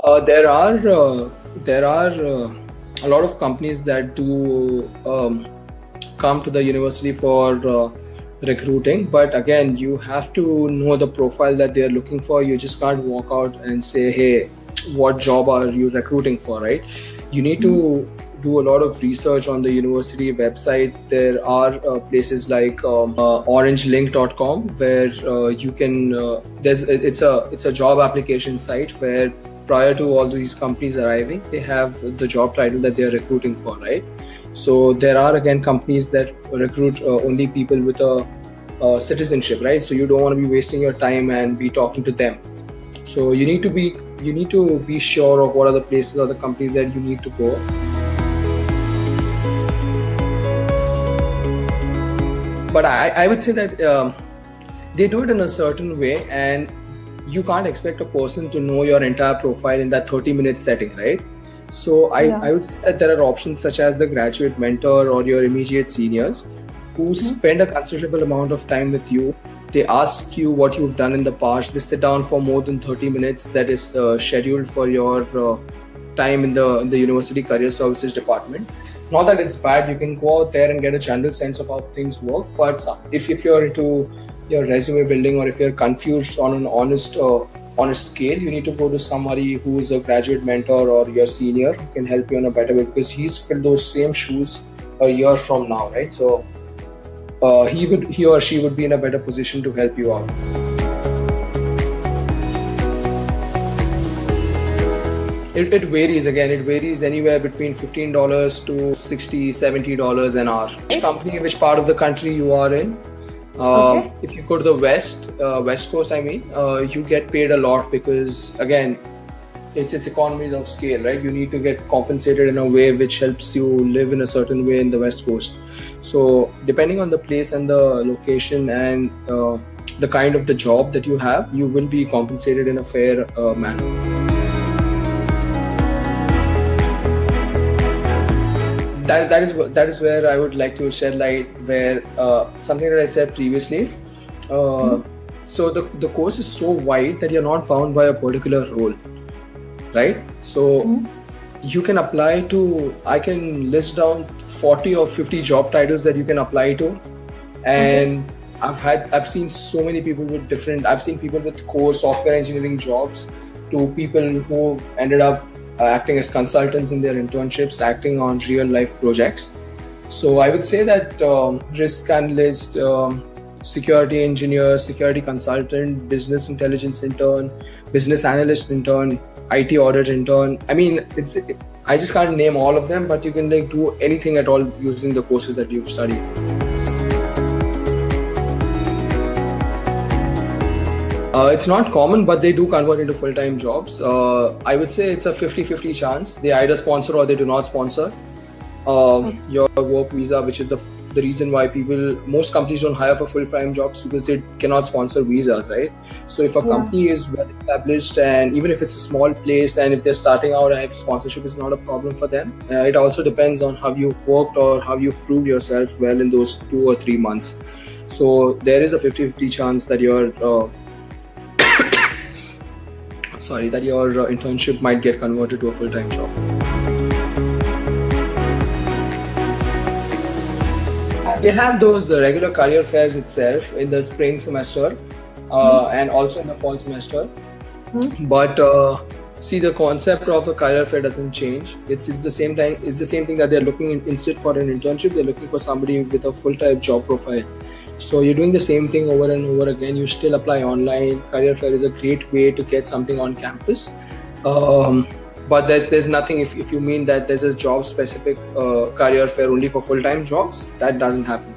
There are a lot of companies that do come to the university for recruiting, but again, you have to know the profile that they're looking for. You just can't walk out and say, "Hey, what job are you recruiting for?" Right? You need to do a lot of research on the university website. There are places like orangelink.com where you can it's a job application site where prior to all these companies arriving, they have the job title that they're recruiting for, right? So there are again companies that recruit only people with a citizenship, right? So you don't want to be wasting your time and be talking to them. So you need to be sure of what are the places or the companies that you need to go. But I would say that they do it in a certain way, and you can't expect a person to know your entire profile in that 30-minute setting, right? So I would say that there are options such as the graduate mentor or your immediate seniors who spend a considerable amount of time with you. They ask you what you've done in the past. They sit down for more than 30 minutes that is scheduled for your time in the university career services department. Not that it's bad, you can go out there and get a general sense of how things work, but if you're into your resume building or if you're confused on an honest scale, you need to go to somebody who's a graduate mentor or your senior who can help you in a better way, because he's filled those same shoes a year from now, right? So he or she would be in a better position to help you out. It varies. Again, it varies anywhere between $15 to $60, $70 an hour. Which company, which part of the country you are in. If you go to the west coast, you get paid a lot because again, it's economies of scale, right? You need to get compensated in a way which helps you live in a certain way in the west coast. So depending on the place and the location and the kind of the job that you have, you will be compensated in a fair manner. That is where I would like to shed light, where something that I said previously. So the course is so wide that you're not bound by a particular role, right? So you can apply to, I can list down 40 or 50 job titles that you can apply to, and I've seen so many people with I've seen people with core software engineering jobs to people who ended up acting as consultants in their internships, acting on real life projects. So I would say that risk analyst, security engineer, security consultant, business intelligence intern, business analyst intern, IT audit intern. I mean, I just can't name all of them, but you can do anything at all using the courses that you've studied. It's not common, but they do convert into full-time jobs. I would say it's a 50-50 chance. They either sponsor or they do not sponsor your work visa, which is the reason why most companies don't hire for full-time jobs, because they cannot sponsor visas, right? So if a company is well established, and even if it's a small place, and if they're starting out and if sponsorship is not a problem for them, it also depends on how you've worked or how you've proved yourself well in those 2 or 3 months. So there is a 50-50 chance that your internship might get converted to a full-time job. They have those regular career fairs itself in the spring semester and also in the fall semester. But see, the concept of the career fair doesn't change. It's the same thing that they're looking instead for an internship. They're looking for somebody with a full-time job profile. So you're doing the same thing over and over again. You still apply online. Career fair is a great way to get something on campus. But there's nothing, if you mean that there's a job specific career fair only for full-time jobs, that doesn't happen.